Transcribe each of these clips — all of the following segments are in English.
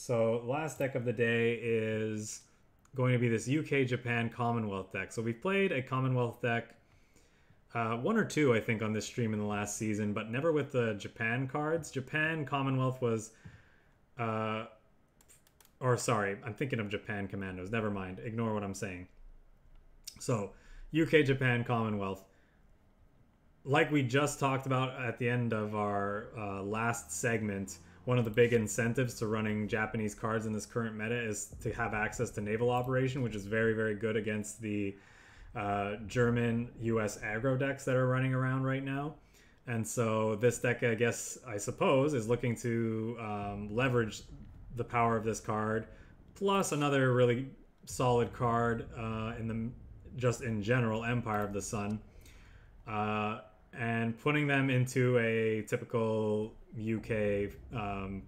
So the last deck of the day is going to be this UK-Japan Commonwealth deck. So we've played a Commonwealth deck, one or two I think on this stream in the last season, but never with the Japan cards. Japan Commonwealth was, or sorry, I'm thinking of Japan Commandos. Never mind, ignore what I'm saying. So UK-Japan Commonwealth. Like we just talked about at the end of our last segment, one of the big incentives to running Japanese cards in this current meta is to have access to Naval Operation, which is very, very good against the German US aggro decks that are running around right now. And so this deck, I suppose, is looking to leverage the power of this card, plus another really solid card just in general, Empire of the Sun. And putting them into a typical UK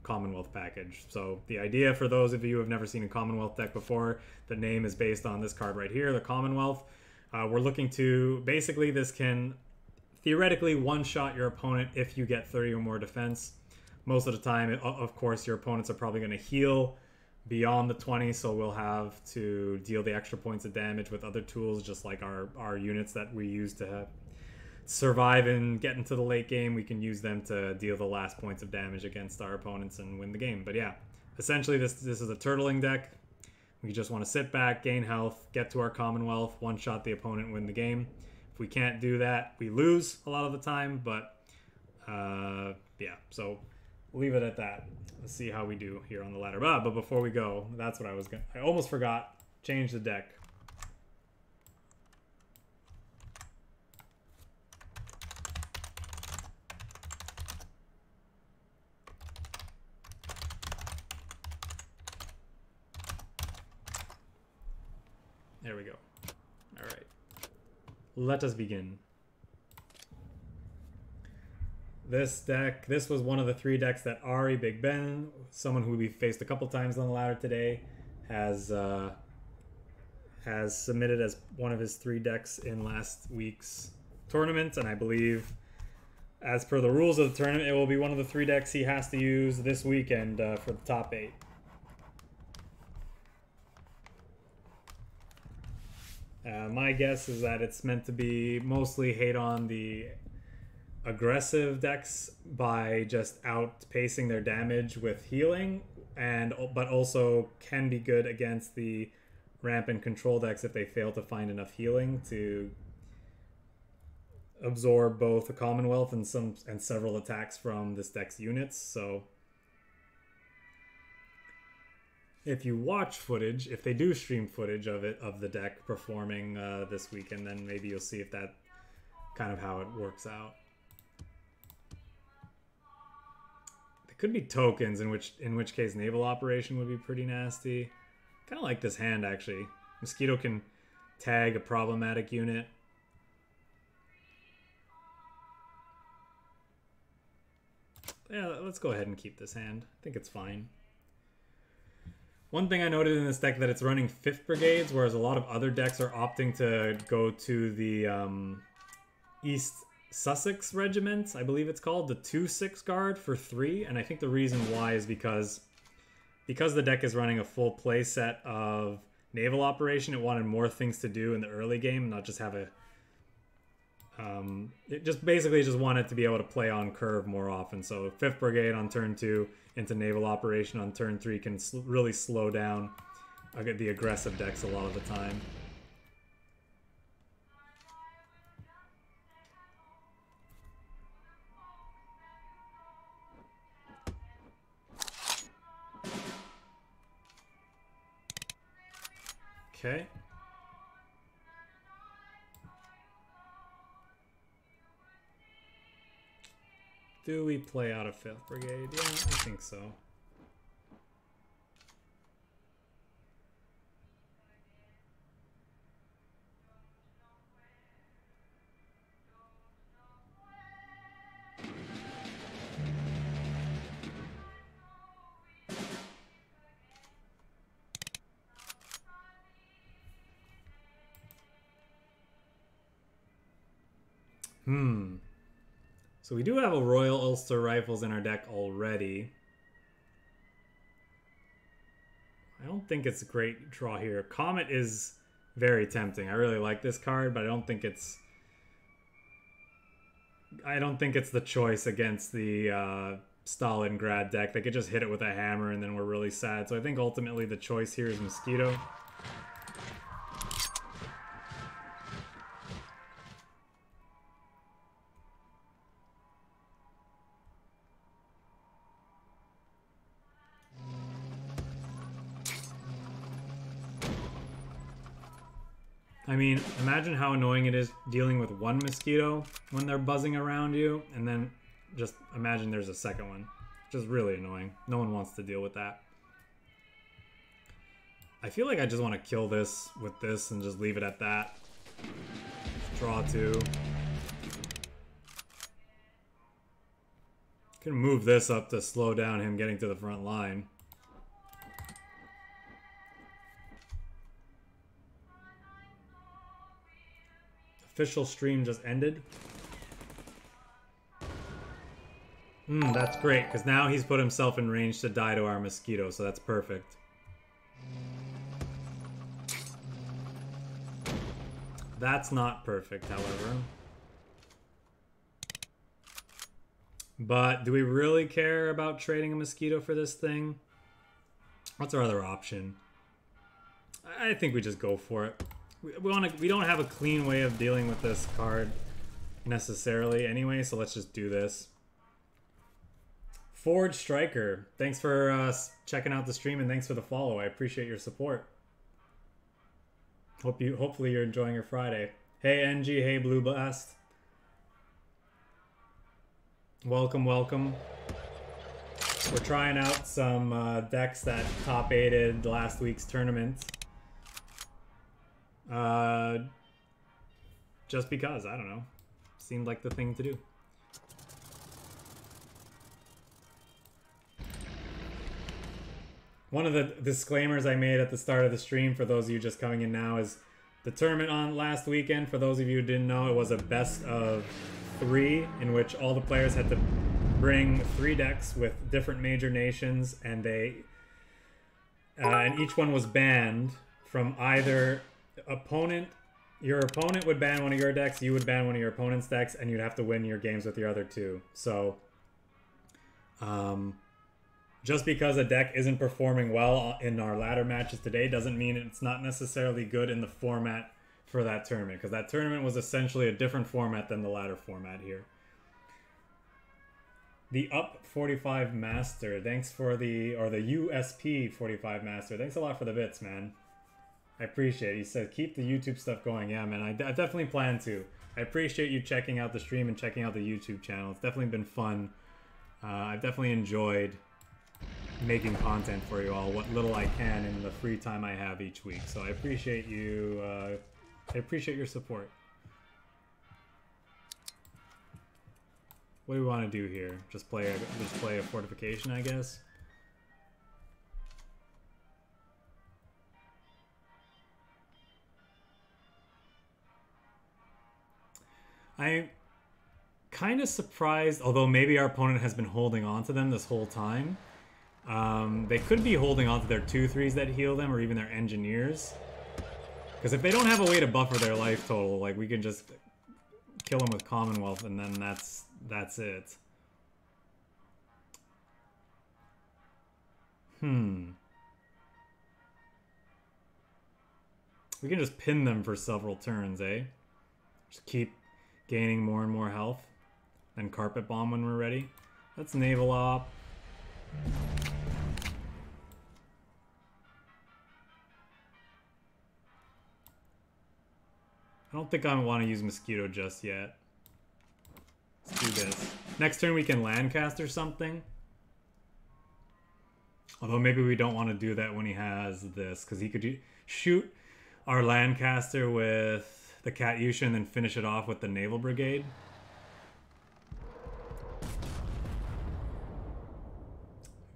Commonwealth package. So the idea, for those of you who have never seen a Commonwealth deck before, the name is based on this card right here, the Commonwealth. We're looking to, basically this can theoretically one-shot your opponent if you get 30 or more defense. Most of the time, of course, your opponents are probably going to heal beyond the 20, so we'll have to deal the extra points of damage with other tools, just like our units that we use to survive and get into the late game. We can use them to deal the last points of damage against our opponents and win the game. But yeah, essentially this is a turtling deck. We just want to sit back, gain health, get to our Commonwealth, one-shot the opponent, win the game. If we can't do that, we lose a lot of the time. But yeah, so we'll leave it at that. Let's see how we do here on the ladder. But before we go, that's what I almost forgot. Change the deck. There we go. All right. Let us begin. This deck, this was one of the 3 decks that Ari, Big Ben, someone who we faced a couple times on the ladder today, has submitted as one of his 3 decks in last week's tournament. And I believe, as per the rules of the tournament, it will be one of the 3 decks he has to use this weekend for the top 8. My guess is that it's meant to be mostly hate on the aggressive decks by just outpacing their damage with healing, but also can be good against the ramp and control decks if they fail to find enough healing to absorb both the Commonwealth and several attacks from this deck's units. So if you watch footage, if they do stream footage of the deck performing this weekend, then maybe you'll see if that kind of how it works out. There could be tokens, in which case Naval Operation would be pretty nasty. Kind of like this hand, actually. Mosquito can tag a problematic unit. Yeah, let's go ahead and keep this hand. I think it's fine. One thing I noted in this deck that it's running 5th Brigades, whereas a lot of other decks are opting to go to the East Sussex Regiment, I believe it's called, the 2/6 guard for 3. And I think the reason why is because the deck is running a full play set of Naval Operation. It wanted more things to do in the early game, not just have a... it just basically wanted to be able to play on curve more often. So 5th Brigade on turn 2 into Naval Operation on turn 3 can really slow down the aggressive decks a lot of the time. Okay. Do we play out of 5th Brigade? Yeah, I think so. So we do have a Royal Ulster Rifles in our deck already. I don't think it's a great draw here. Comet is very tempting. I really like this card, but I don't think it's the choice against the Stalingrad deck. They could just hit it with a hammer and then we're really sad. So I think ultimately the choice here is Mosquito. I mean, imagine how annoying it is dealing with one mosquito when they're buzzing around you, and then just imagine there's a second one. Just really annoying. No one wants to deal with that. I feel like I just want to kill this with this and just leave it at that. Draw 2. Can move this up to slow down him getting to the front line. Official stream just ended. That's great, because now he's put himself in range to die to our mosquito, so that's perfect. That's not perfect, however. But do we really care about trading a mosquito for this thing? What's our other option? I think we just go for it. We don't have a clean way of dealing with this card necessarily anyway, so let's just do this. Forge Striker, thanks for checking out the stream and thanks for the follow. I appreciate your support. Hopefully you're enjoying your Friday. Hey NG, hey Blue Blast. Welcome, welcome. We're trying out some decks that top 8'd last week's tournament. Just because, I don't know. Seemed like the thing to do. One of the disclaimers I made at the start of the stream for those of you just coming in now is the tournament on last weekend, for those of you who didn't know, it was a best of 3 in which all the players had to bring 3 decks with different major nations, and and each one was banned from either opponent. Your opponent would ban one of your decks, you would ban one of your opponent's decks, and you'd have to win your games with your other 2. So just because a deck isn't performing well in our ladder matches today doesn't mean it's not necessarily good in the format for that tournament, because that tournament was essentially a different format than the ladder format here. The Up 45 Master, thanks for the USP 45 Master, thanks a lot for the bits, man. I appreciate it. He said keep the YouTube stuff going. Yeah, man, I definitely plan to. I appreciate you checking out the stream and checking out the YouTube channel. It's definitely been fun. I've definitely enjoyed making content for you all, what little I can in the free time I have each week. So I appreciate you. I appreciate your support. What do we want to do here? Just play a fortification, I guess. I'm kind of surprised, although maybe our opponent has been holding on to them this whole time. They could be holding on to their 2/3s that heal them, or even their engineers. Because if they don't have a way to buffer their life total, like, we can just kill them with Commonwealth, and then that's it. We can just pin them for several turns, eh? Just keep gaining more and more health. Then Carpet Bomb when we're ready. That's Naval Op. I don't think I want to use Mosquito just yet. Let's do this. Next turn we can Lancaster something. Although maybe we don't want to do that when he has this, because he could shoot our Lancaster with the Katyusha and then finish it off with the Naval Brigade.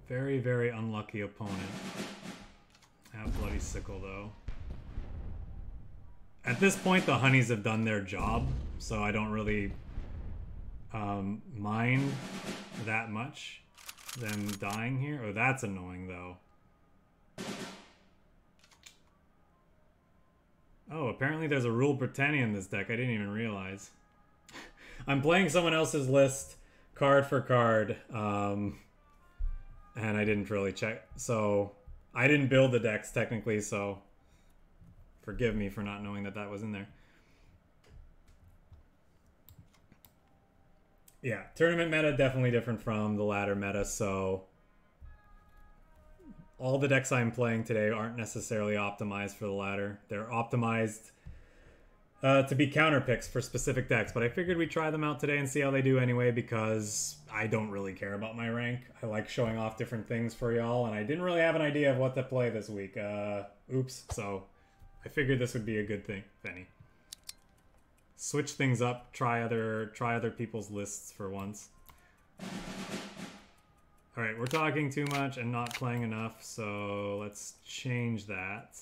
Very, very unlucky opponent. Have Bloody Sickle, though. At this point, the Honeys have done their job, so I don't really mind that much them dying here. Oh, that's annoying, though. Oh, apparently there's a Rule Britannia in this deck. I didn't even realize. I'm playing someone else's list card for card, and I didn't really check. So I didn't build the decks technically, so forgive me for not knowing that that was in there. Yeah, tournament meta definitely different from the ladder meta, so all the decks I'm playing today aren't necessarily optimized for the ladder. They're optimized to be counter picks for specific decks, but I figured we'd try them out today and see how they do anyway, because I don't really care about my rank. I like showing off different things for y'all, and I didn't really have an idea of what to play this week. Oops, so I figured this would be a good thing, if any. Switch things up, try other people's lists for once. Alright, we're talking too much and not playing enough, so let's change that.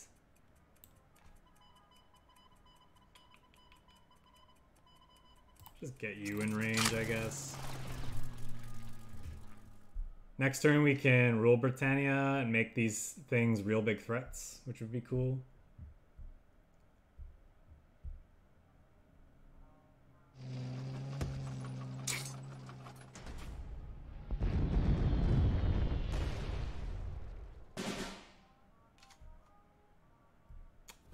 Just get you in range, I guess. Next turn we can rule Britannia and make these things real big threats, which would be cool.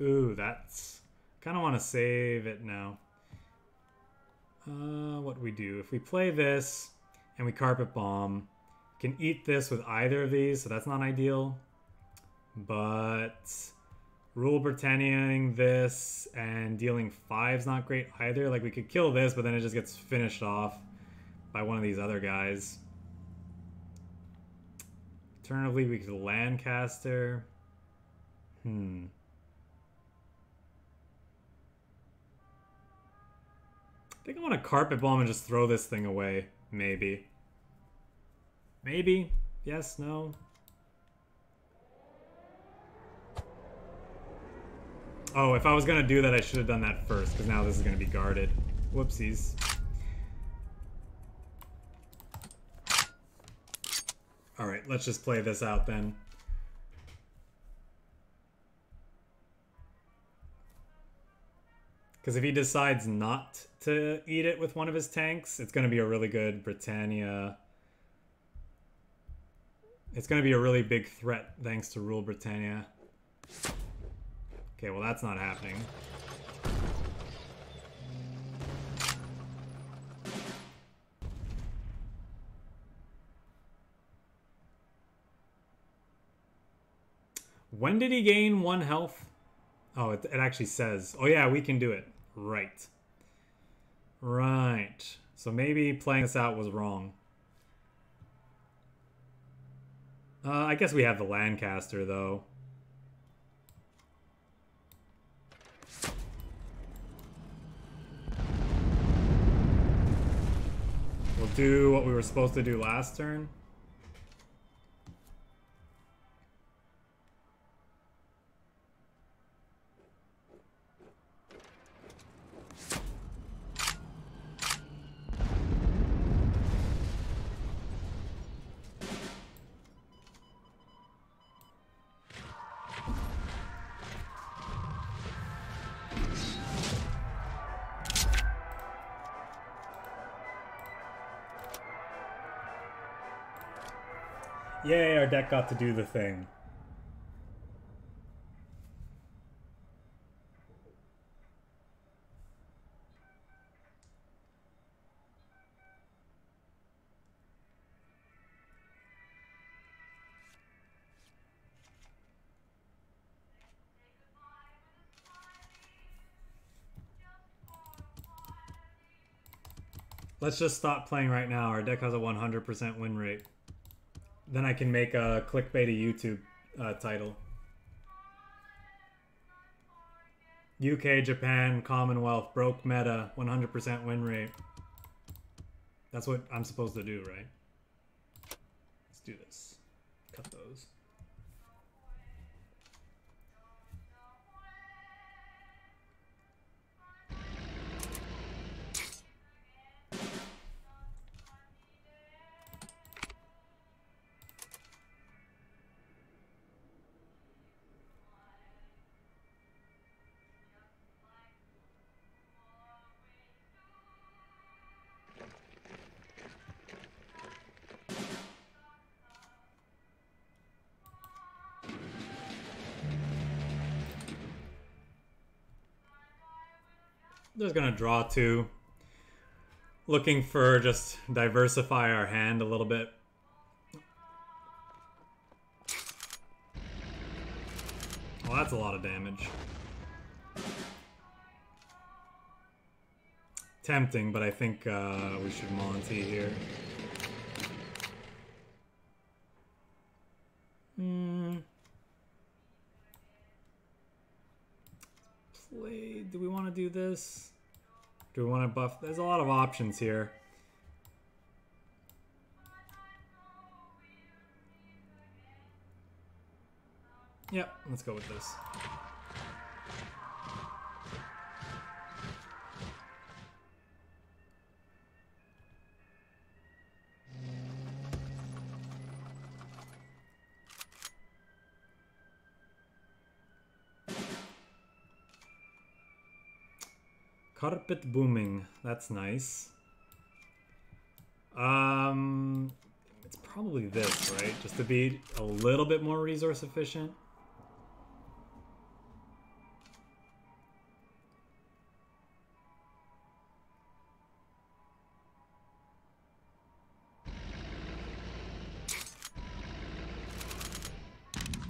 Ooh, that's... kind of want to save it now. What do we do? If we play this and we carpet bomb, we can eat this with either of these, so that's not ideal. But rule Britanniaing this and dealing 5's not great either. Like, we could kill this, but then it just gets finished off by one of these other guys. Alternatively, we could Lancaster. I think I want to carpet bomb and just throw this thing away. Maybe. Maybe? Yes, no? Oh, if I was going to do that, I should have done that first, because now this is going to be guarded. Whoopsies. Alright, let's just play this out then. Because if he decides not to eat it with one of his tanks, it's going to be a really good Britannia. It's going to be a really big threat thanks to Rule Britannia. Okay, well that's not happening. When did he gain 1 health? Oh, it actually says. Oh yeah, we can do it. Right. Right. So maybe playing this out was wrong. I guess we have the Lancaster, though. We'll do what we were supposed to do last turn. Yay, our deck got to do the thing. Let's just stop playing right now. Our deck has a 100% win rate. Then I can make a clickbait YouTube title. UK, Japan, Commonwealth, broke meta, 100% win rate. That's what I'm supposed to do, right? Let's do this. Cut those. Just gonna draw 2. Looking for just diversify our hand a little bit. Well, that's a lot of damage. Tempting, but I think we should Monty here. Play. Do we want to do this? Do we want to buff? There's a lot of options here. Yep, let's go with this. Carpet booming, that's nice. It's probably this, right? Just to be a little bit more resource efficient.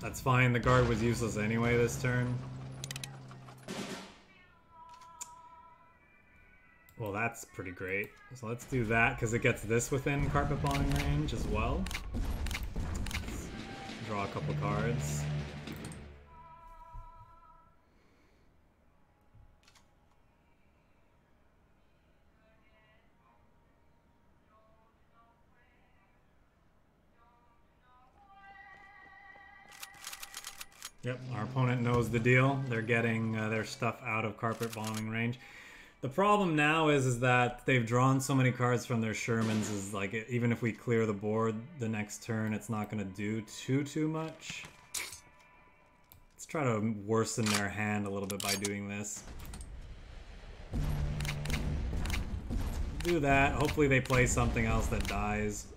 That's fine, the guard was useless anyway this turn. Well, that's pretty great. So let's do that, because it gets this within carpet bombing range as well. Let's draw a couple cards. Yep, our opponent knows the deal. They're getting their stuff out of carpet bombing range. The problem now is that they've drawn so many cards from their Shermans, is like, even if we clear the board the next turn, it's not going to do too much. Let's try to worsen their hand a little bit by doing this. Do that. Hopefully they play something else that dies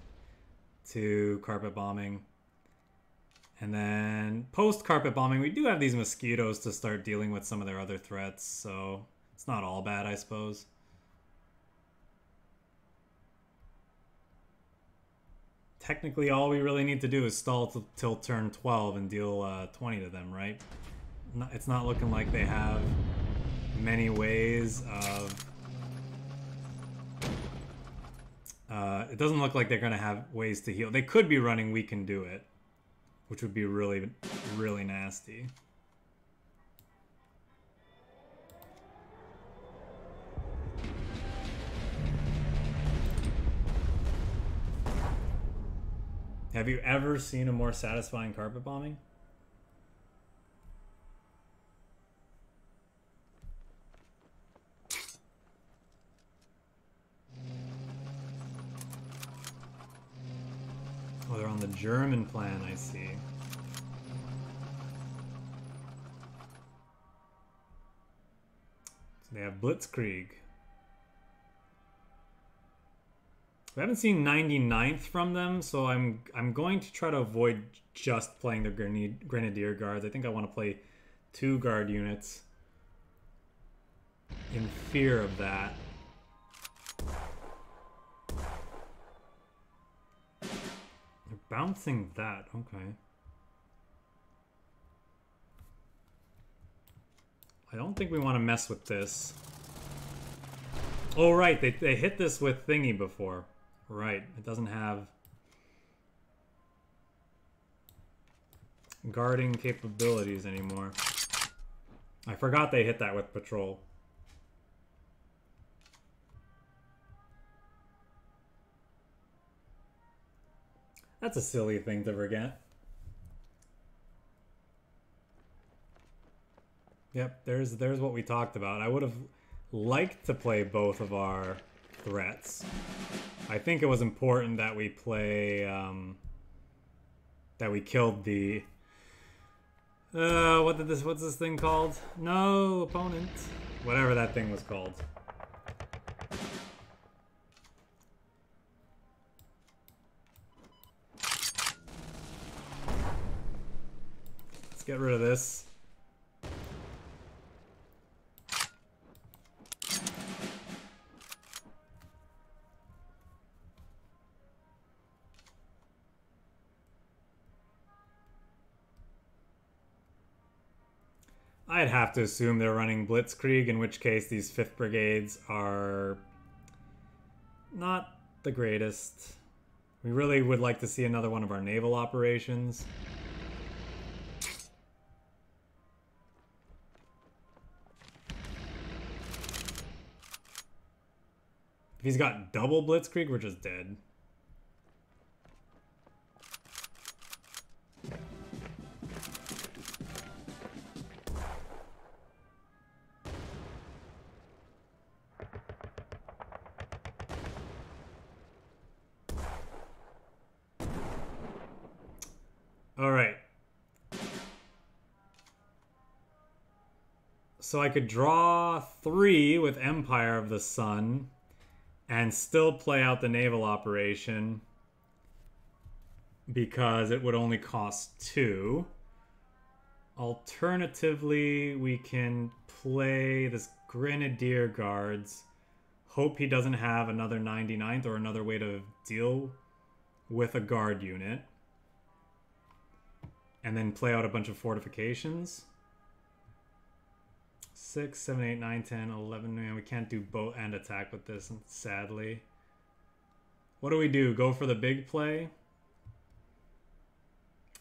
to carpet bombing. And then post carpet bombing, we do have these mosquitoes to start dealing with some of their other threats, so it's not all bad, I suppose. Technically, all we really need to do is stall till turn 12 and deal 20 to them, right? It's not looking like they have many ways of... it doesn't look like they're going to have ways to heal. They could be running We Can Do It, which would be really, really nasty. Have you ever seen a more satisfying carpet bombing? Oh, they're on the German plan, I see. So they have Blitzkrieg. We haven't seen 99th from them, so I'm going to try to avoid just playing the Grenadier Guards. I think I want to play 2 guard units in fear of that. They're bouncing that, okay. I don't think we want to mess with this. Oh right, they hit this with thingy before. Right, it doesn't have guarding capabilities anymore. I forgot they hit that with patrol. That's a silly thing to forget. Yep, there's what we talked about. I would have liked to play both of our threats. I think it was important that we play, that we killed the, what's this thing called? No, opponent. Whatever that thing was called. Let's get rid of this. I'd have to assume they're running Blitzkrieg, in which case these 5th Brigades are not the greatest. We really would like to see another one of our naval operations. If he's got double Blitzkrieg, we're just dead. All right. So I could draw 3 with Empire of the Sun and still play out the naval operation because it would only cost 2. Alternatively, we can play this Grenadier Guards, hope he doesn't have another 99th or another way to deal with a guard unit, and then play out a bunch of fortifications. 6, 7, 8, 9, 10, 11. Man, we can't do boat and attack with this, sadly. What do we do? Go for the big play?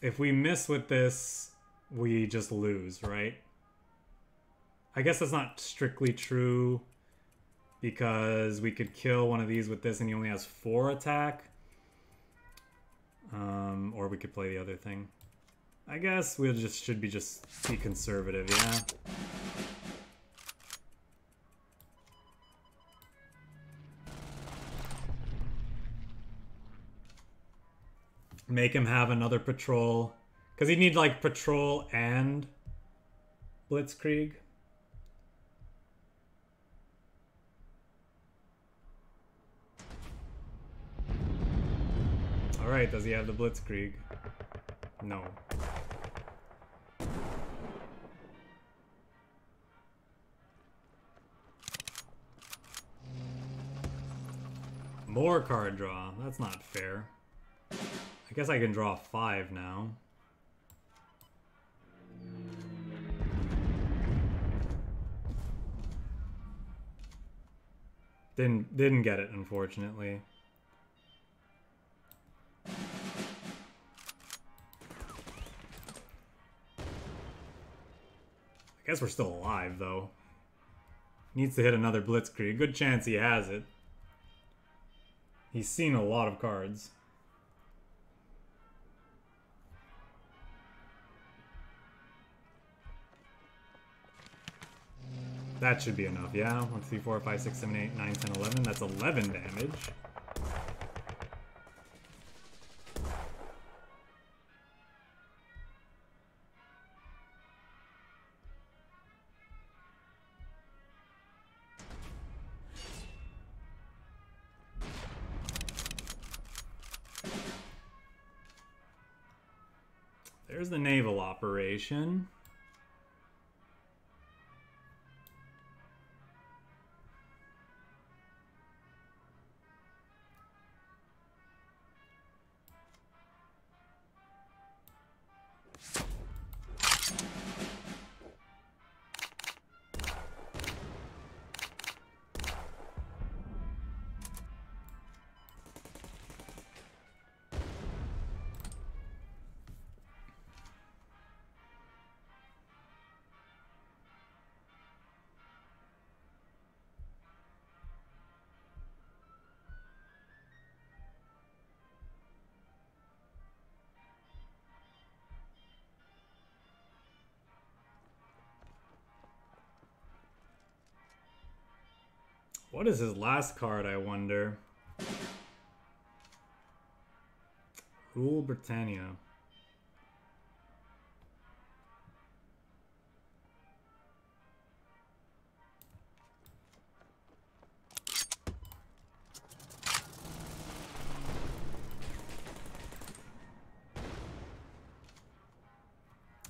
If we miss with this, we just lose, right? I guess that's not strictly true because we could kill one of these with this and he only has 4 attack. Or we could play the other thing. I guess we'll should be conservative, yeah. Make him have another patrol. Because he'd need, like, patrol and Blitzkrieg. Alright, does he have the Blitzkrieg? No. More card draw. That's not fair. I guess I can draw 5 now. Didn't get it, unfortunately. I guess we're still alive, though. Needs to hit another Blitzkrieg. Good chance he has it. He's seen a lot of cards. That should be enough, yeah? 1, 2, 3, 4, 5, 6, 7, 8, 9, 10, 11. That's 11 damage. There's the naval operation. What is his last card, I wonder? Rule Britannia.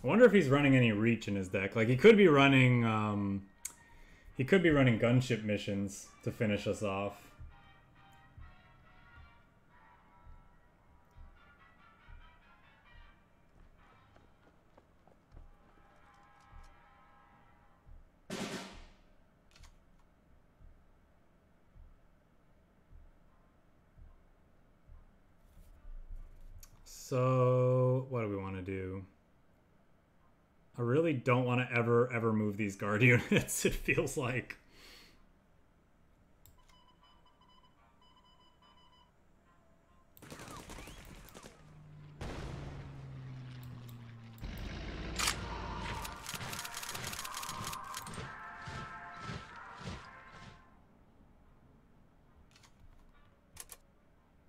I wonder if he's running any reach in his deck. Like, he could be running gunship missions to finish us off. So what do we want to do? I really don't want to ever move these guard units, it feels like.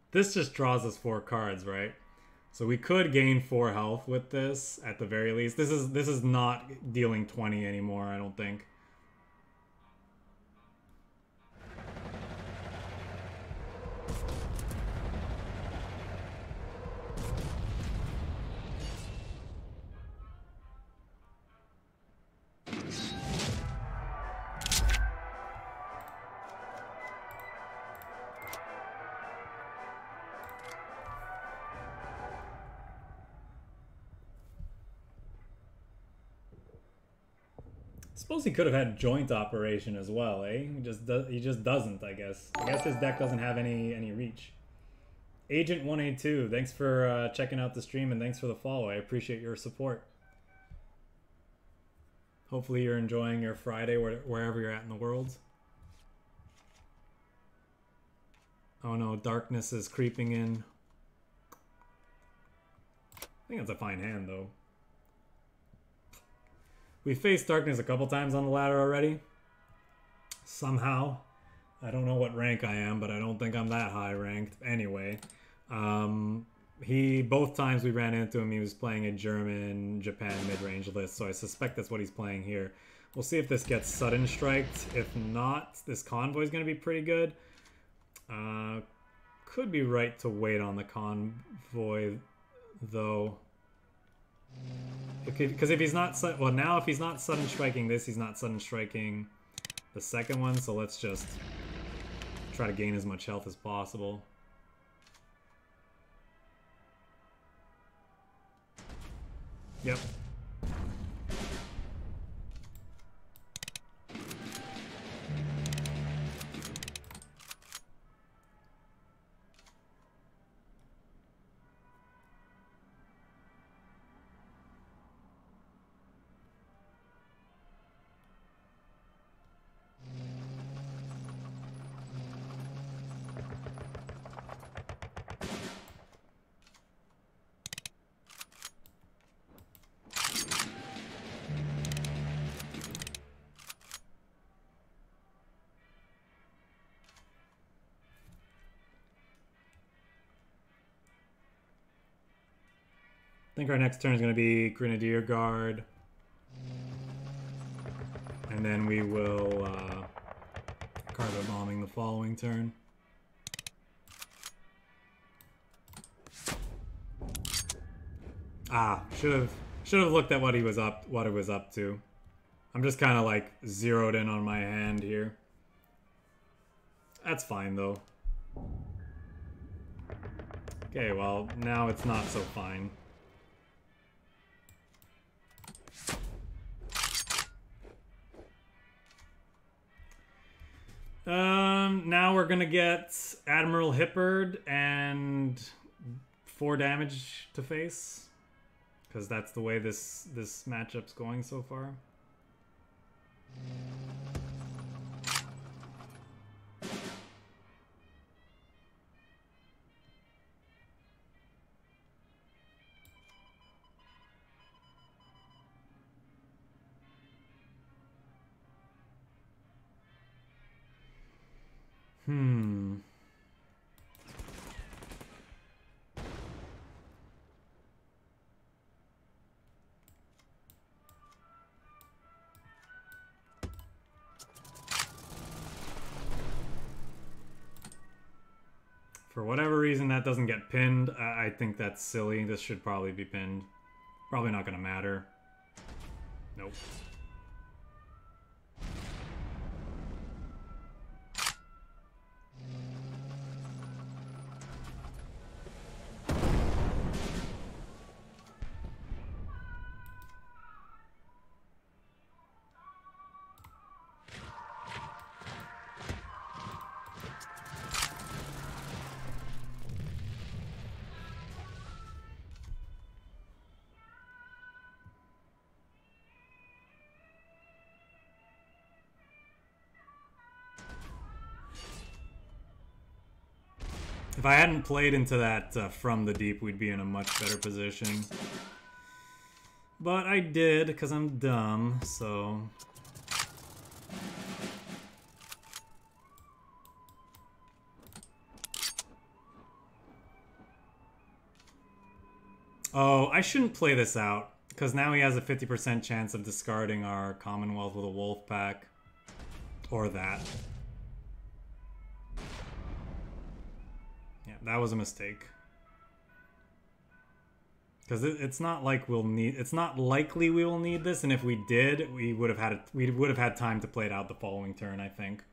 This just draws us 4 cards, right? So we could gain 4 health with this at the very least. This is not dealing 20 anymore, I don't think. Suppose he could have had joint operation as well, eh? He just doesn't, I guess. I guess his deck doesn't have any reach. Agent 182, thanks for checking out the stream and thanks for the follow. I appreciate your support. Hopefully you're enjoying your Friday wherever you're at in the world. Oh no, darkness is creeping in. I think that's a fine hand though. We faced darkness a couple times on the ladder already. Somehow. I don't know what rank I am, but I don't think I'm that high ranked. Anyway. Both times we ran into him, he was playing a German-Japan mid-range list, so I suspect that's what he's playing here. We'll see if this gets sudden striked. If not, this convoy is going to be pretty good. Could be right to wait on the convoy, though. Because if he's not well, now if he's not sudden striking this, he's not sudden striking the second one, so let's just try to gain as much health as possible. Yep. I think our next turn is going to be Grenadier Guard. And then we will cargo bombing the following turn. Ah, should have looked at what it was up to. I'm just kind of like zeroed in on my hand here. That's fine though. Okay, well, now it's not so fine. Now we're gonna get Admiral Hippard and 4 damage to face, because that's the way this matchup's going so far. For whatever reason that doesn't get pinned, I think that's silly. This should probably be pinned. Probably not gonna matter. Nope. If I hadn't played into that from the deep, we'd be in a much better position. But I did, because I'm dumb, so... Oh, I shouldn't play this out, because now he has a 50% chance of discarding our Commonwealth with a wolf pack. Or that. Yeah, that was a mistake. Because it's not like we'll need. It's not likely we will need this, and if we did, we would have had time to play it out the following turn, I think.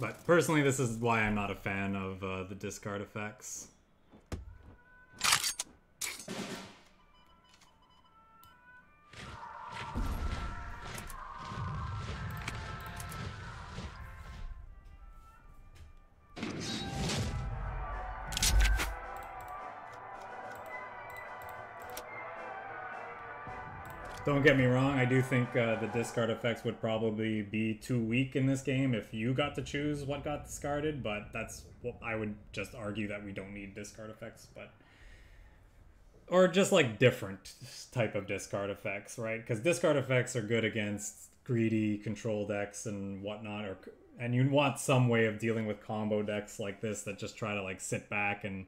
But personally, this is why I'm not a fan of the discard effects. Don't get me wrong, I do think the discard effects would probably be too weak in this game if you got to choose what got discarded, but that's what I would just argue, that we don't need discard effects, but... Or just like different type of discard effects, right? Because discard effects are good against greedy control decks and whatnot, and you want some way of dealing with combo decks like this that just try to like sit back and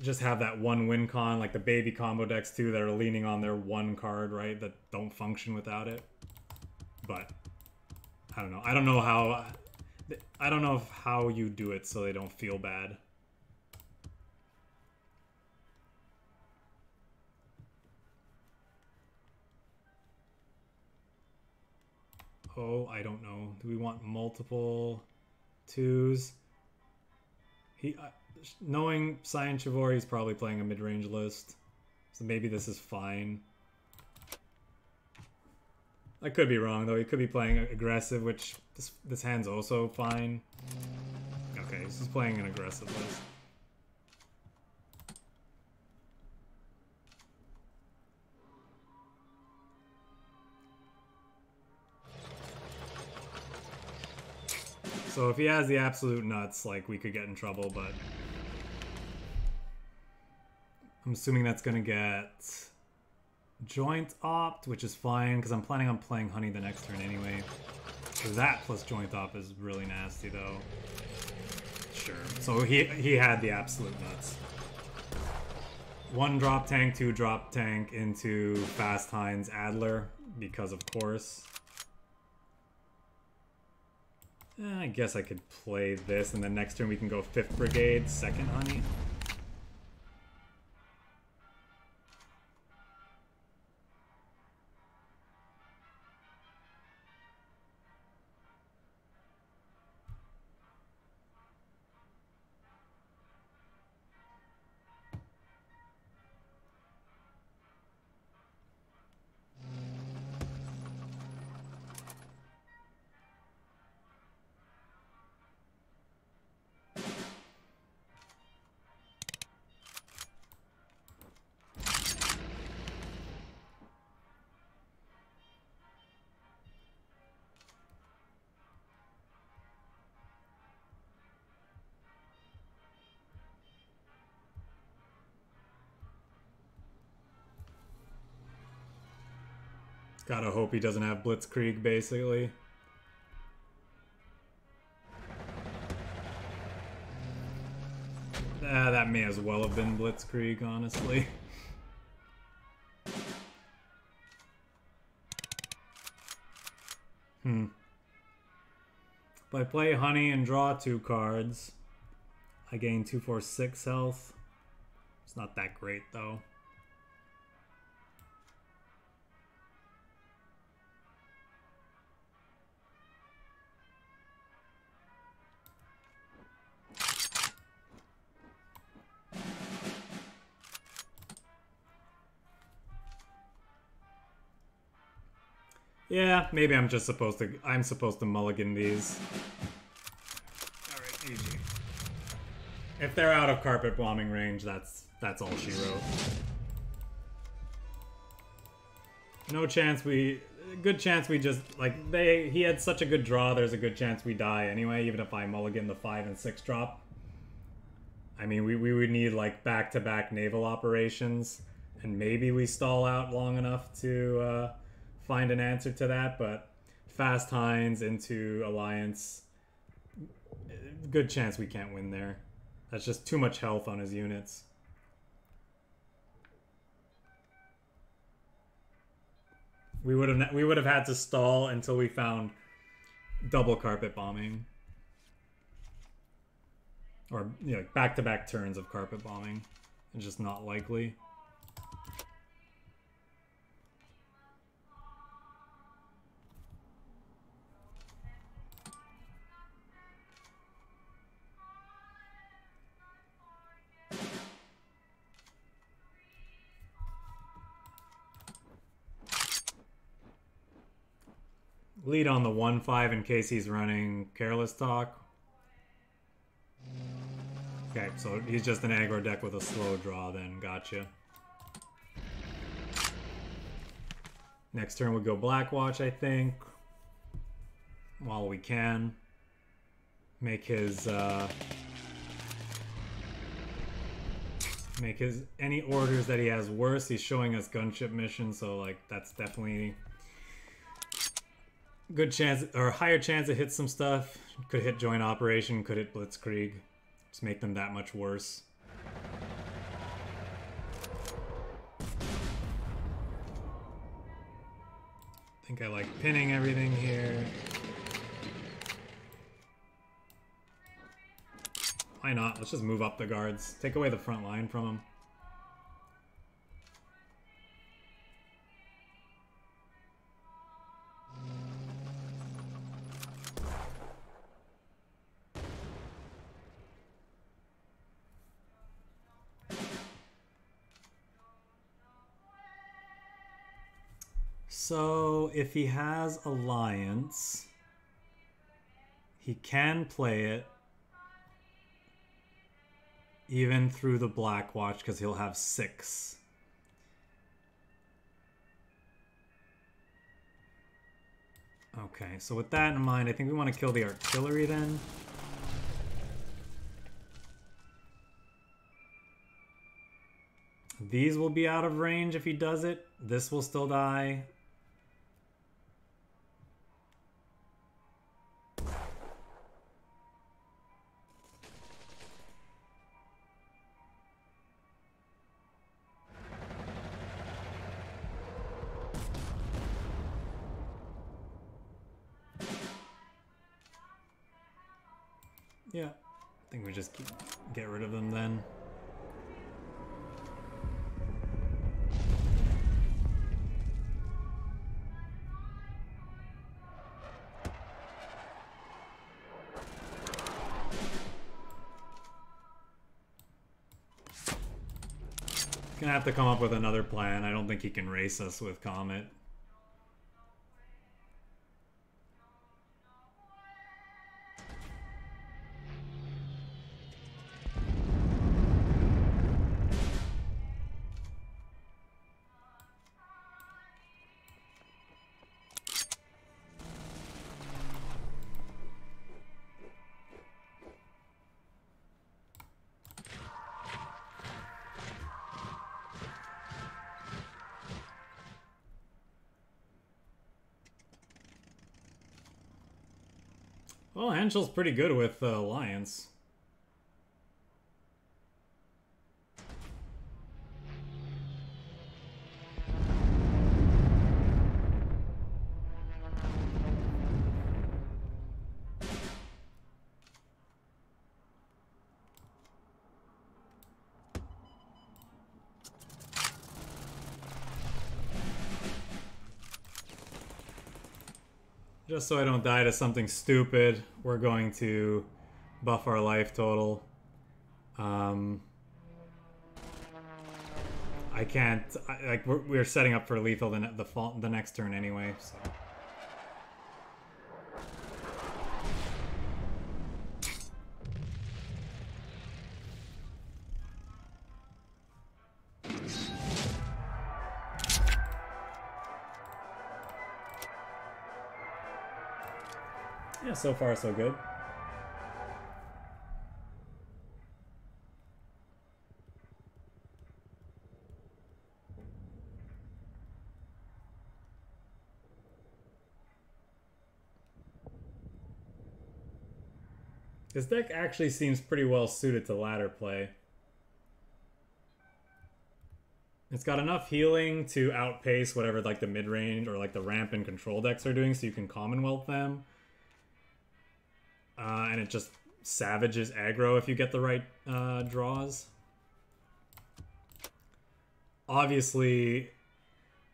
just have that one win con, like the baby combo decks too, that are leaning on their one card, right, that don't function without it. But I don't know. I don't know how you do it so they don't feel bad. Oh, I don't know. Do we want multiple twos? Knowing Cyan Chivalry, he's probably playing a mid-range list, so maybe this is fine. I could be wrong, though. He could be playing aggressive, which this hand's also fine. Okay, he's just playing an aggressive list. So if he has the absolute nuts, like, we could get in trouble, but... I'm assuming that's gonna get joint opt, which is fine, because I'm planning on playing honey the next turn anyway. So that plus joint opt is really nasty, though. Sure. So he had the absolute nuts. 1 drop tank, 2 drop tank into Fast Heinz Adler, because of course. I guess I could play this, and then next turn we can go 5th Brigade, 2nd honey. Gotta hope he doesn't have Blitzkrieg, basically. That may as well have been Blitzkrieg, honestly. If I play honey and draw 2 cards, I gain 2/4/6 health. It's not that great, though. Yeah, maybe I'm supposed to mulligan these. Alright, easy. If they're out of carpet bombing range, that's all she wrote. No chance good chance we just, like, he had such a good draw, there's a good chance we die anyway, even if I mulligan the 5 and 6 drop. I mean, we would need, like, back-to-back naval operations, and maybe we stall out long enough to find an answer to that, but fast Hines into Alliance, good chance we can't win there. That's just too much health on his units. We would have had to stall until we found double carpet bombing. Or, you know, back-to-back turns of carpet bombing. It's just not likely. Lead on the 1-5 in case he's running Careless Talk. Okay, so he's just an aggro deck with a slow draw then. Gotcha. Next turn we'll go Blackwatch, I think. While we can. Make his any orders that he has worse. He's showing us gunship mission, so like that's definitely good chance, or higher chance to hit some stuff. Could hit joint operation, could hit blitzkrieg. Just make them that much worse. I think I like pinning everything here. Why not? Let's just move up the guards. Take away the front line from them. So, if he has Alliance, he can play it even through the Blackwatch because he'll have 6. Okay, so with that in mind, I think we want to kill the artillery then. These will be out of range if he does it. This will still die. Yeah, I think we just get rid of them then. Gonna have to come up with another plan. I don't think he can race us with Comet. Well, Henschel's pretty good with Alliance. Just so I don't die to something stupid, we're going to buff our life total. I can't, like, we're setting up for lethal the next turn anyway, so Yeah, so far so good. This deck actually seems pretty well suited to ladder play. It's got enough healing to outpace whatever like the mid-range or like the ramp and control decks are doing, so you can Commonwealth them. And it just savages aggro if you get the right draws. Obviously,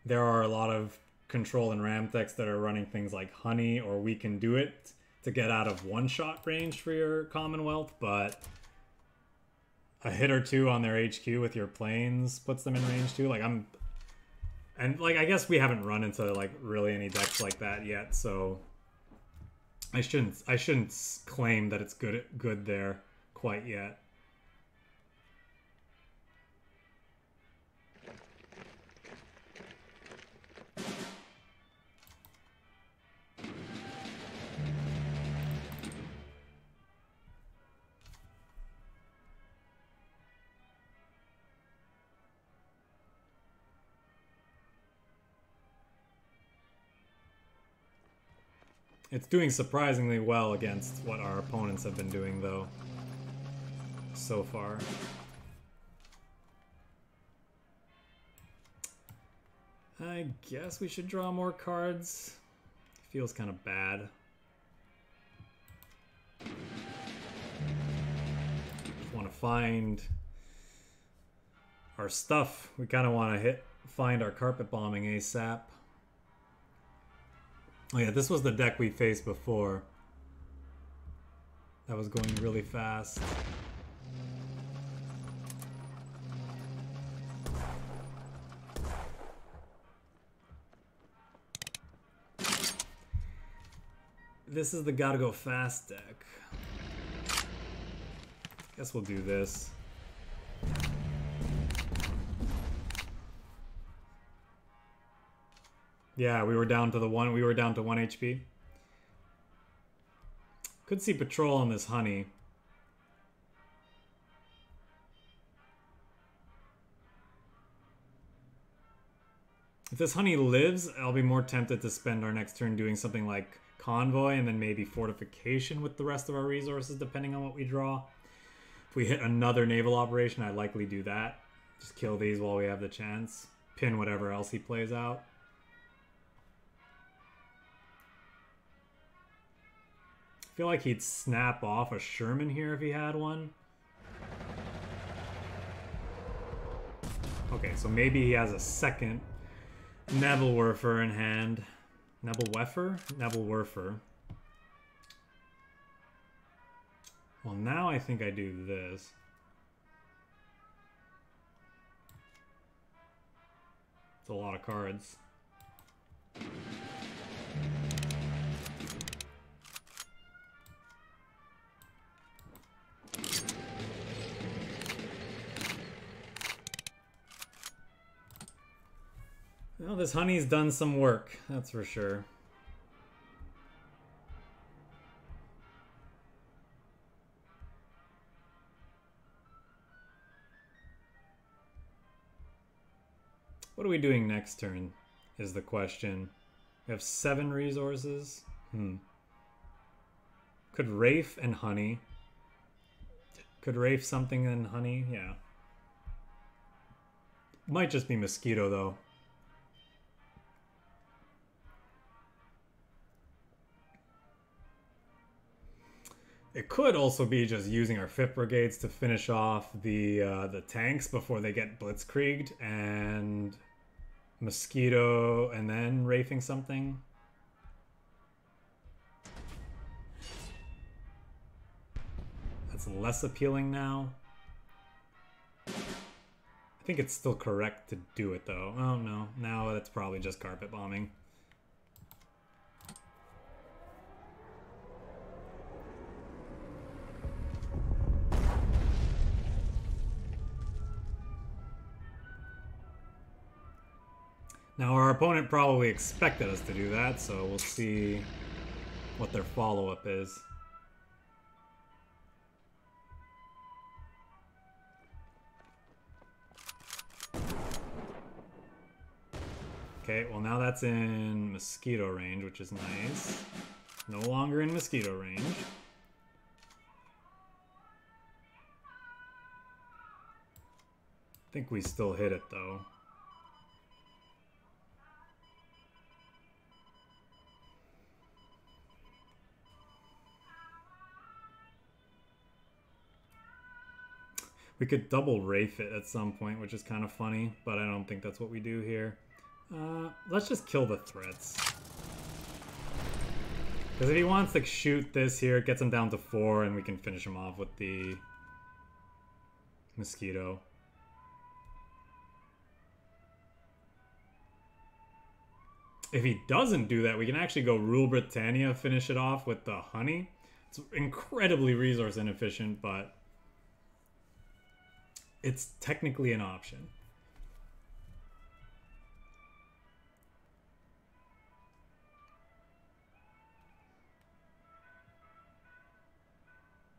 there are a lot of control and ramp decks that are running things like Honey or We Can Do It to get out of one-shot range for your Commonwealth, but a hit or two on their HQ with your planes puts them in range too. Like I guess we haven't run into like really any decks like that yet, so I shouldn't claim that it's good there quite yet. It's doing surprisingly well against what our opponents have been doing, though, so far. I guess we should draw more cards. Feels kind of bad. Just want to find our stuff. We kind of want to find our carpet bombing ASAP. Oh yeah, this was the deck we faced before. That was going really fast. This is the gotta go fast deck. Guess we'll do this. Yeah, we were down to one HP. Could see patrol on this Honey. If this Honey lives, I'll be more tempted to spend our next turn doing something like Convoy and then maybe Fortification with the rest of our resources, depending on what we draw. If we hit another naval operation, I'd likely do that. Just kill these while we have the chance. Pin whatever else he plays out. I feel like he'd snap off a Sherman here if he had one. Okay, so maybe he has a second Nebelwerfer in hand. Nebelwerfer? Nebelwerfer. Well, now I think I do this. It's a lot of cards. Well, this Honey's done some work, that's for sure. What are we doing next turn, is the question. We have 7 resources. Could RAAF and Honey. Could RAAF something and Honey? Yeah. Might just be Mosquito, though. It could also be just using our 5th Brigades to finish off the tanks before they get blitzkrieged, and Mosquito, and then RAAFing something. That's less appealing now. I think it's still correct to do it, though. Oh, no. Now that's probably just carpet bombing. Now, our opponent probably expected us to do that, so we'll see what their follow-up is. Okay, well now that's in mosquito range, which is nice. No longer in mosquito range. I think we still hit it though. We could double RAAF it at some point, which is kind of funny, but I don't think that's what we do here. Let's just kill the threats. Because if he wants to shoot this here, it gets him down to 4, and we can finish him off with the mosquito. If he doesn't do that, we can actually go Rule Britannia, finish it off with the honey. It's incredibly resource inefficient, but it's technically an option.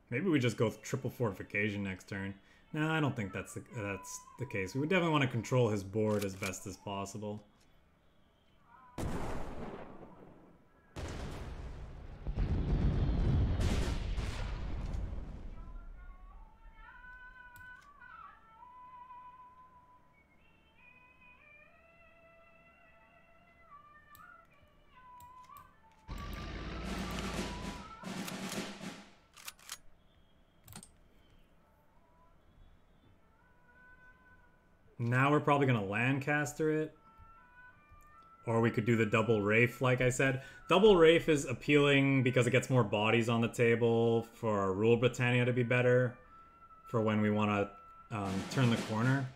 Maybe we just go triple fortification next turn. No, I don't think that's the case. We would definitely want to control his board as best as possible. Now we're probably going to Lancaster it. Or we could do the double RAAF, like I said. Double RAAF is appealing because it gets more bodies on the table for our Rule Britannia to be better for when we want to turn the corner.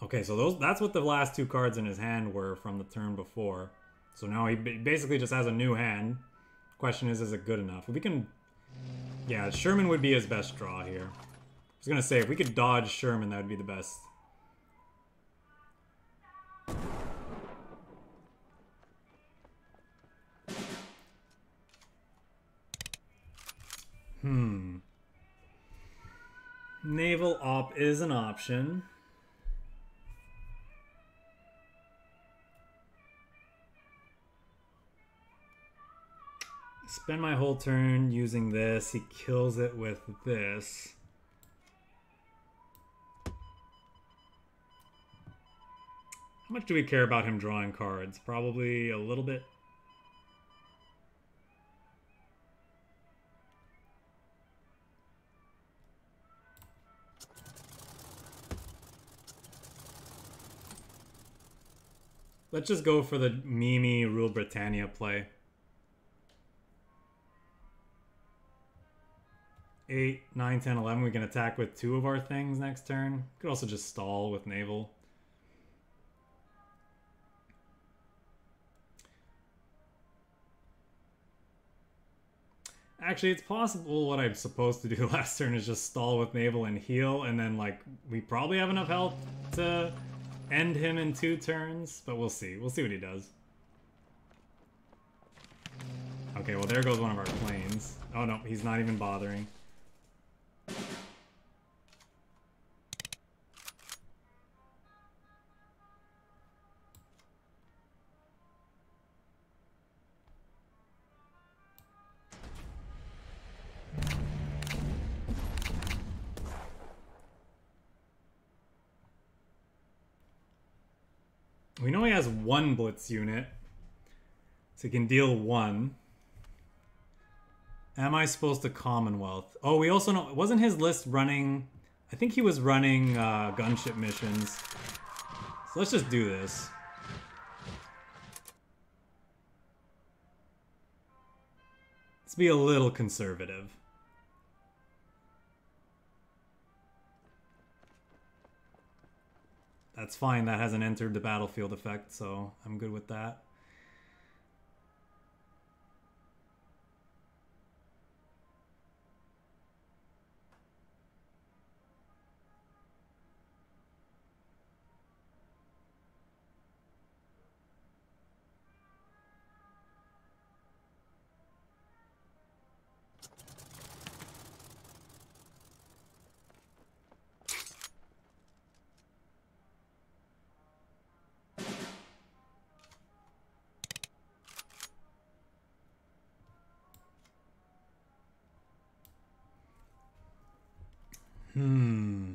Okay, so that's what the last 2 cards in his hand were from the turn before. So now he basically just has a new hand. Question is it good enough? If we can... Yeah, Sherman would be his best draw here. I was gonna say, if we could dodge Sherman, that would be the best. Naval Op is an option. Spend my whole turn using this. He kills it with this. How much do we care about him drawing cards? Probably a little bit. Let's just go for the Mimi Rule Britannia play. 8, 9, 10, 11. We can attack with 2 of our things next turn. Could also just stall with naval. Actually, it's possible what I'm supposed to do last turn is just stall with naval and heal, and then, like, we probably have enough health to end him in 2 turns, but we'll see. We'll see what he does. Okay, well, there goes one of our planes. Oh, no, he's not even bothering. We know he has 1 blitz unit, so he can deal 1. Am I supposed to Commonwealth? Oh, we also know, wasn't his list running, I think he was running gunship missions. So let's just do this. Let's be a little conservative. That's fine, that hasn't entered the battlefield effect, so I'm good with that. Hmm.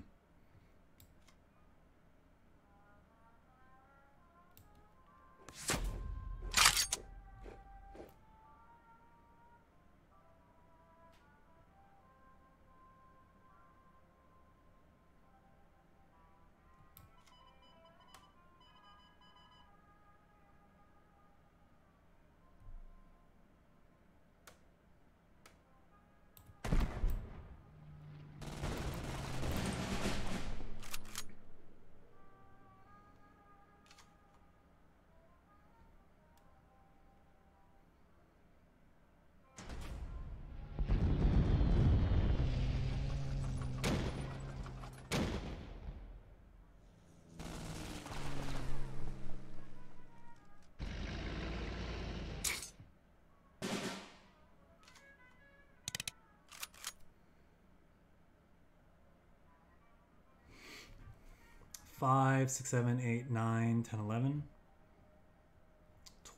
Five, 6, 7, 8, 9, 10, 11,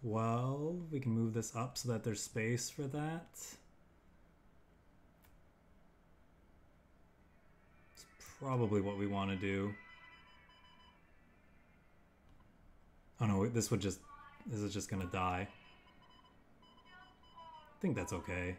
12. We can move this up so that there's space for that. It's probably what we want to do. Oh no, this is just gonna die. I think that's okay.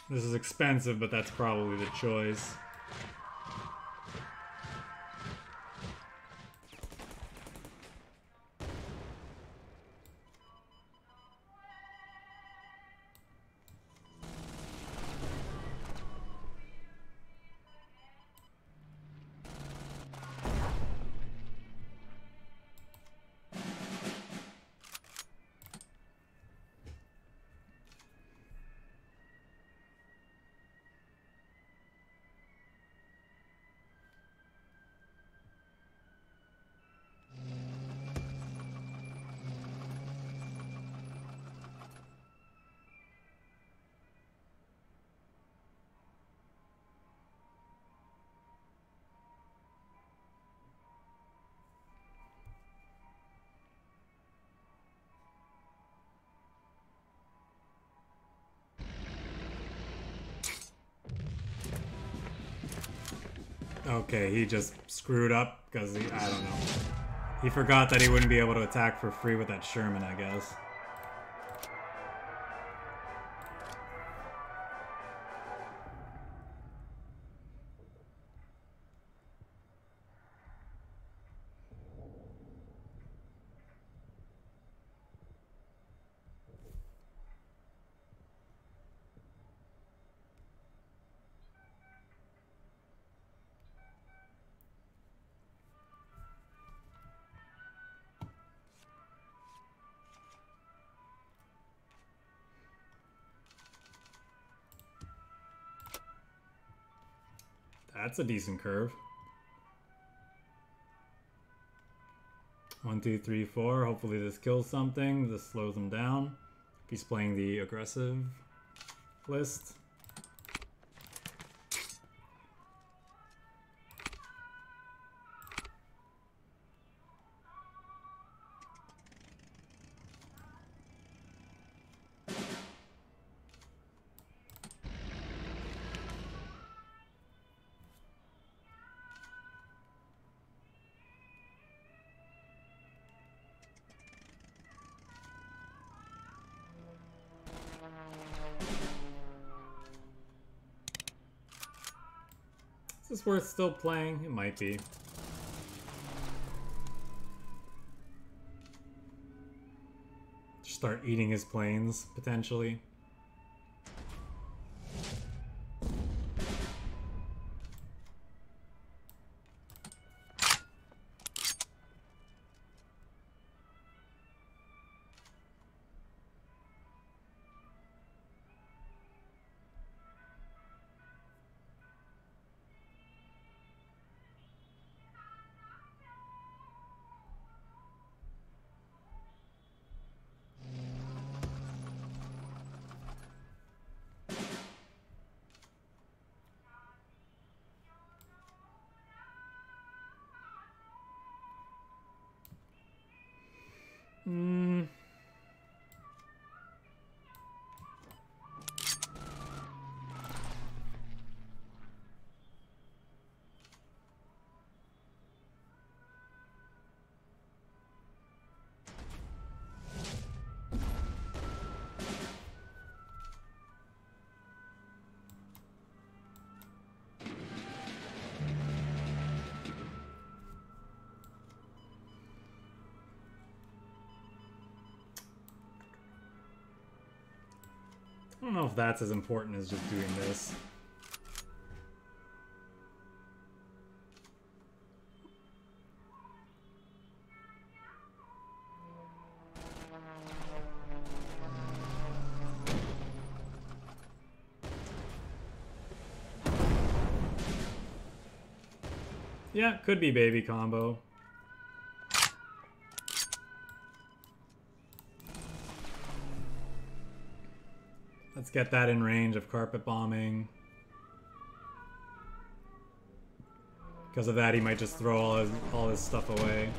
This is expensive, but that's probably the choice. Okay, he just screwed up because I don't know. He forgot that he wouldn't be able to attack for free with that Sherman, I guess. That's a decent curve. 1, 2, 3, 4. Hopefully this kills something. This slows him down. If he's playing the aggressive list. this worth still playing? It might be. Start eating his planes, potentially. I don't know if that's as important as just doing this. Yeah, could be baby combo. Let's get that in range of carpet bombing. Because of that, he might just throw all his stuff away.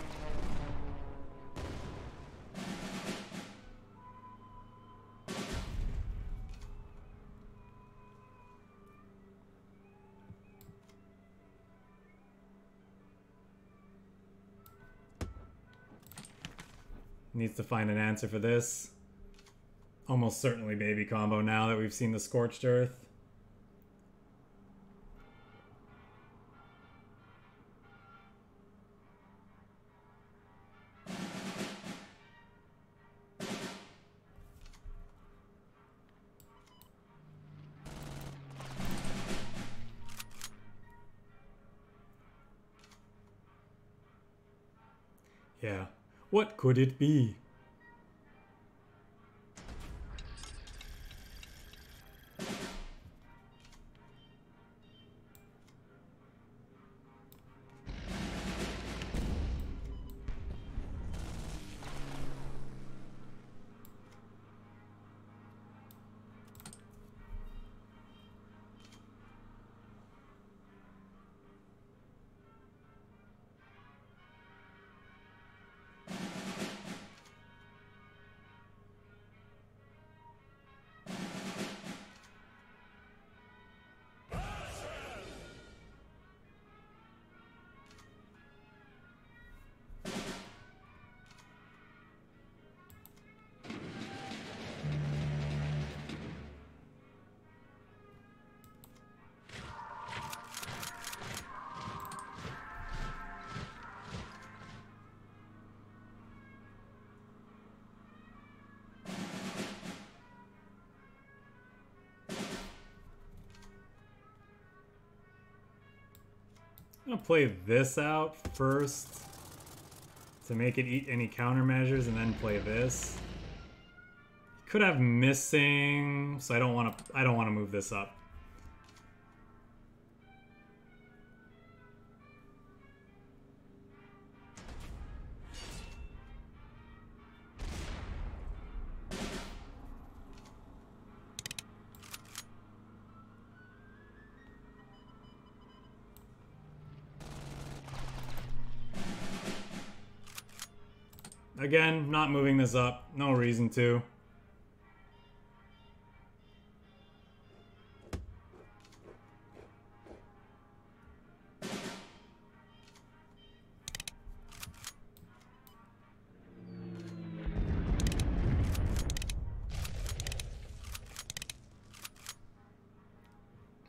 Needs to find an answer for this. Almost certainly baby combo now that we've seen the Scorched Earth. Yeah. What could it be? I'm gonna play this out first to make it eat any countermeasures, and then play this. Could have missing, so I don't want to move this up. Again, not moving this up. No reason to.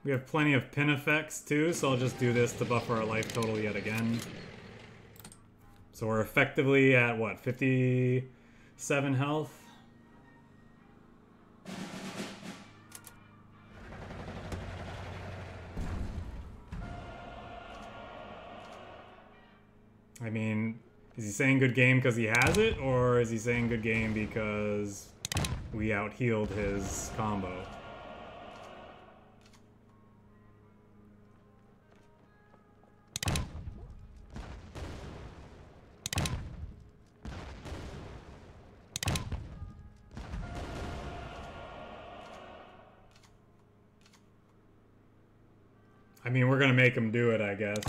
We have plenty of pin effects too, so I'll just do this to buffer our life total yet again. So we're effectively at what, 57 health? I mean, is he saying good game because he has it, or is he saying good game because we out-healed his combo? I mean, we're gonna make him do it, I guess.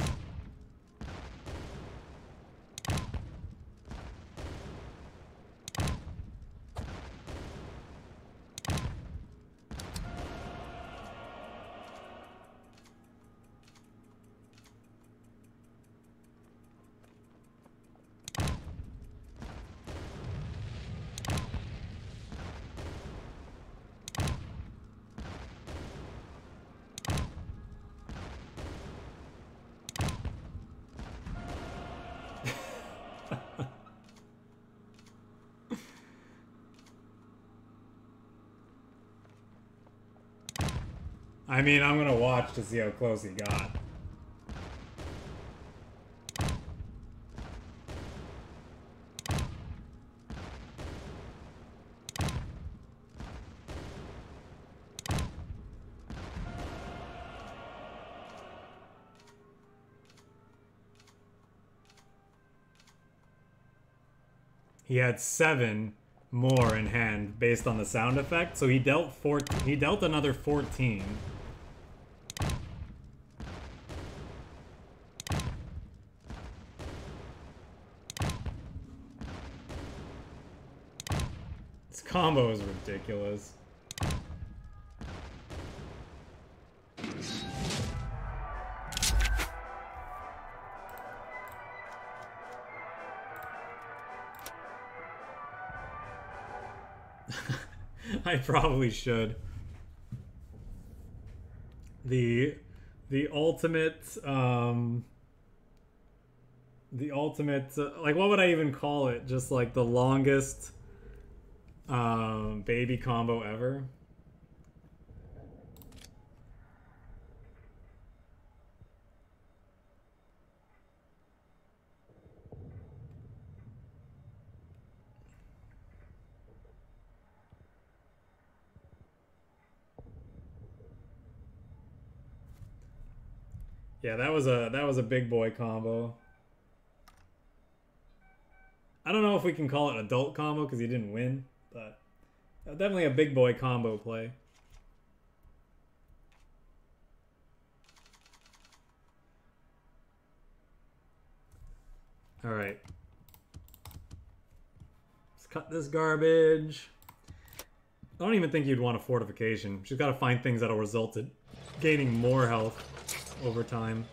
I mean, I'm gonna watch to see how close he got. He had 7 more in hand based on the sound effect, so he dealt another 14. This combo is ridiculous. I probably should. The ultimate like, what would I even call it? Just like the longest baby combo ever. Yeah, that was a big boy combo. I don't know if we can call it an adult combo because he didn't win, but definitely a big boy combo play. All right. Let's cut this garbage. I don't even think you'd want a fortification. She's got to find things that'll result in gaining more health over time.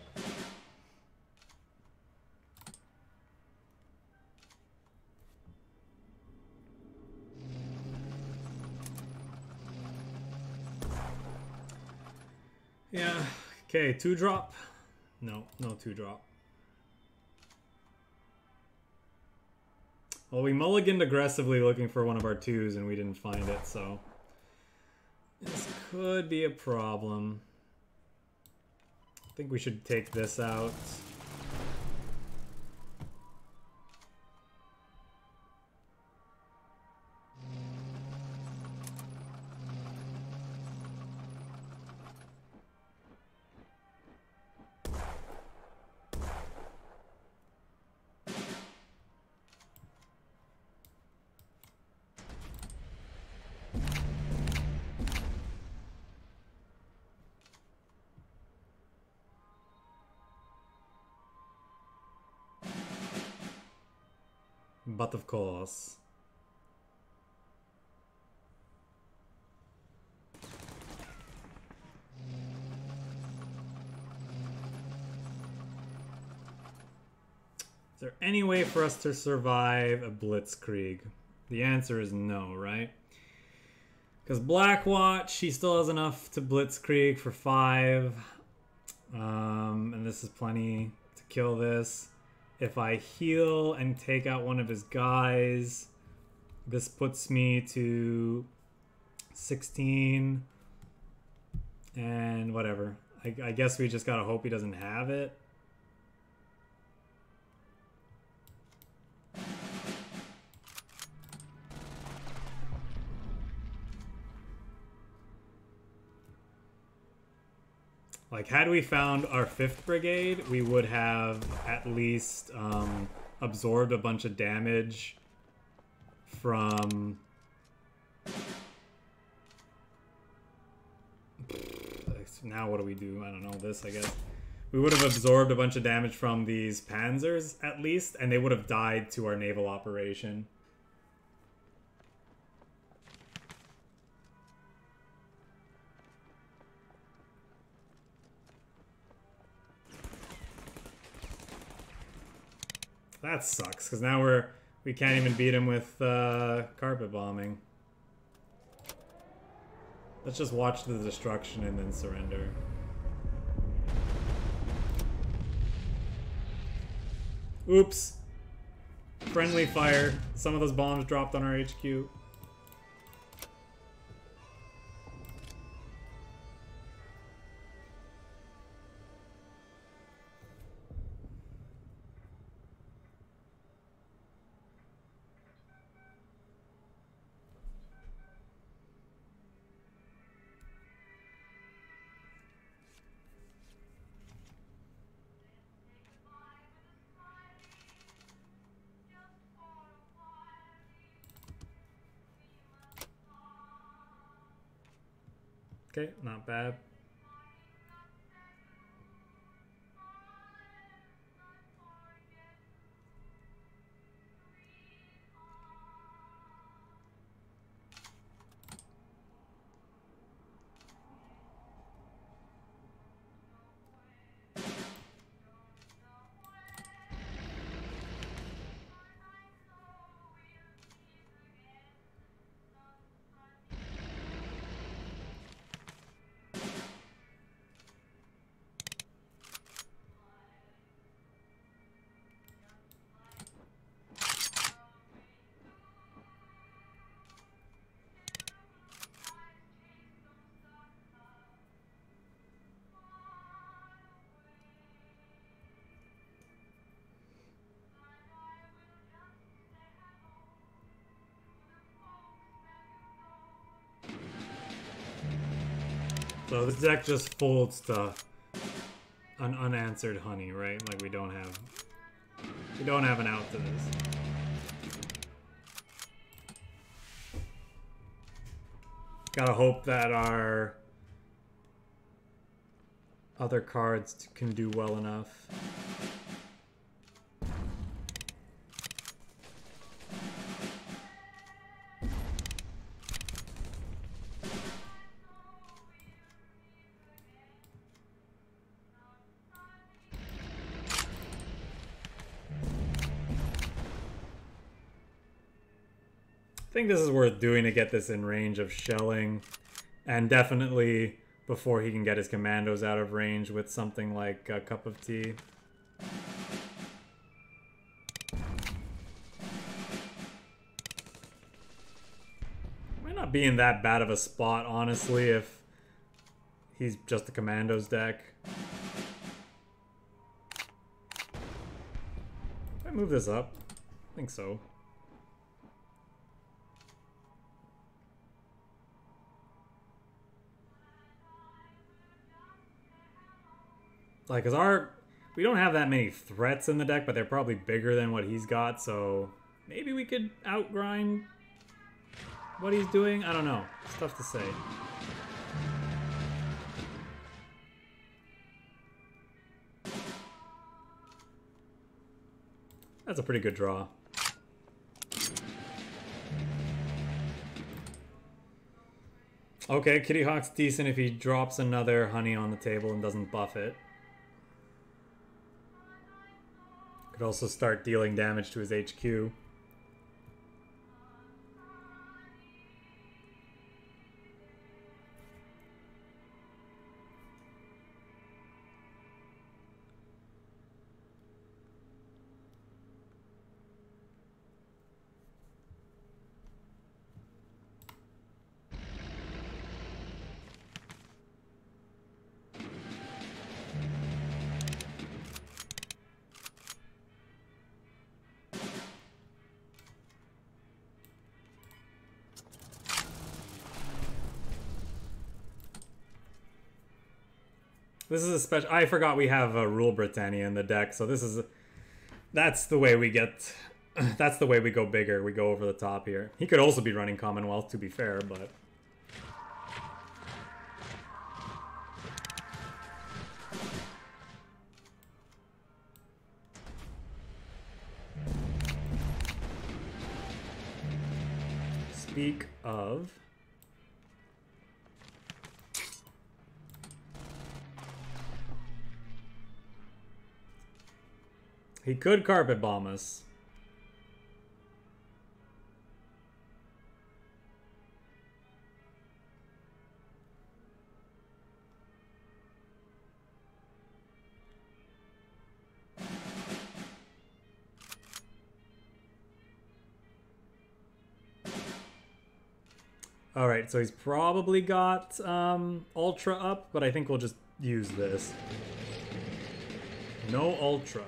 Yeah, okay, 2-drop? No 2-drop. Well, we mulliganed aggressively looking for one of our 2s and we didn't find it, so this could be a problem. I think we should take this out. But of course. Is there any way for us to survive a blitzkrieg? The answer is no, right? Because Blackwatch, he still has enough to blitzkrieg for 5. And this is plenty to kill this. If I heal and take out one of his guys, this puts me to 16. And whatever. I guess we just gotta hope he doesn't have it. Like, had we found our 5th brigade, we would have at least absorbed a bunch of damage from... Now what do we do? I don't know, this, I guess. We would have absorbed a bunch of damage from these panzers, at least, and they would have died to our naval operation. That sucks, because now we can't even beat him with carpet bombing. Let's just watch the destruction and then surrender. Oops. Friendly fire. Some of those bombs dropped on our HQ. Okay, not bad. So this deck just folds to an unanswered honey, right? Like we don't have an out to this. Gotta hope that our other cards can do well enough. I think this is worth doing to get this in range of shelling, and definitely before he can get his commandos out of range with something like a cup of tea. Might not be in that bad of a spot, honestly, if he's just a commandos deck. Can I move this up? I think so. Like, cause we don't have that many threats in the deck, but they're probably bigger than what he's got, so maybe we could outgrind what he's doing? I don't know. It's tough to say. That's a pretty good draw. Okay, KITTYHAWK's decent if he drops another honey on the table and doesn't buff it. Could also start dealing damage to his HQ. This is a special... I forgot we have a Rule Britannia in the deck, so this is... That's the way we get... That's the way we go bigger. We go over the top here. He could also be running Commonwealth, to be fair, but... Speak of... He could carpet bomb us. Alright, so he's probably got Ultra up, but I think we'll just use this. No Ultra.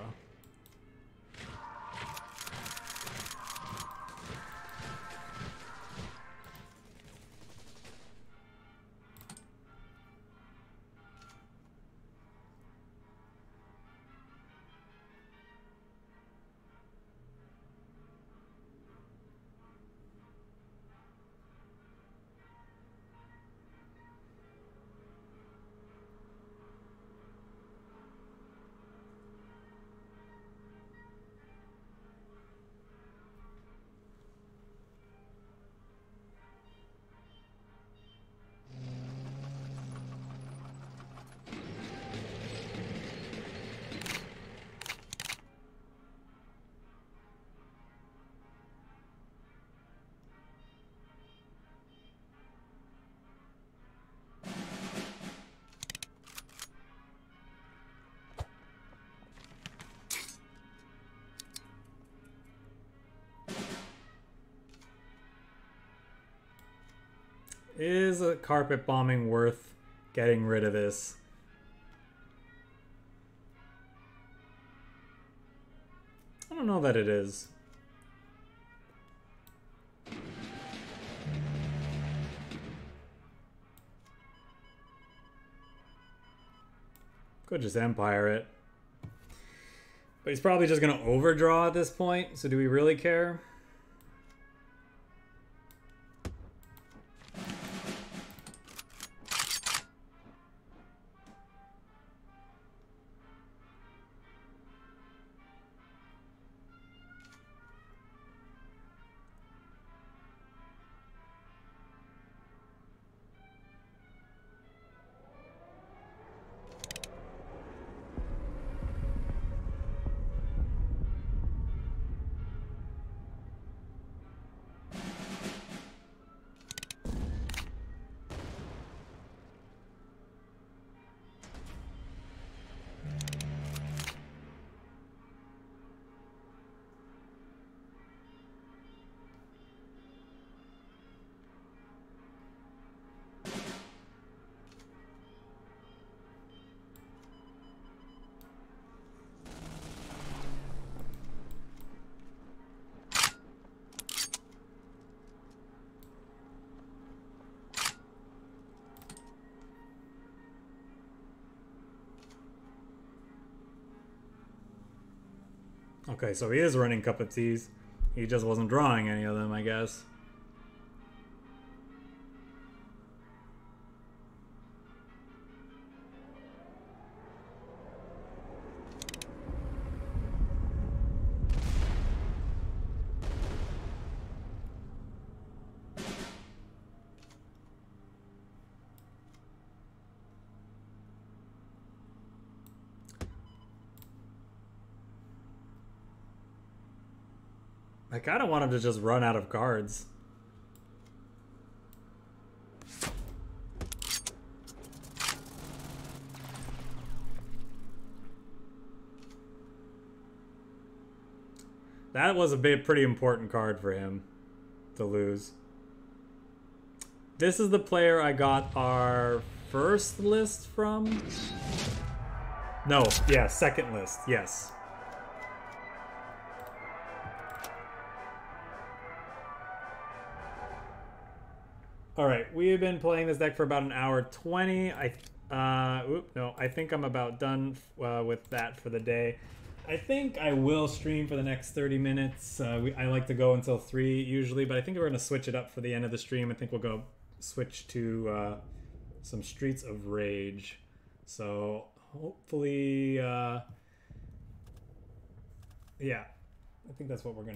Is a carpet bombing worth getting rid of this? I don't know that it is. Could just Empire it. But he's probably just going to overdraw at this point, so do we really care? Okay, so he is running Cup of Teas. He just wasn't drawing any of them, I guess. I kind of want him to just run out of cards. That was a pretty important card for him to lose. This is the player I got our first list from? No, yeah, second list, yes. Alright, we have been playing this deck for about an hour 20. No, I think I'm about done with that for the day. I think I will stream for the next 30 minutes. I like to go until 3 usually, but I think we're going to switch it up for the end of the stream. I think we'll go switch to some Streets of Rage. So hopefully, yeah, I think that's what we're going to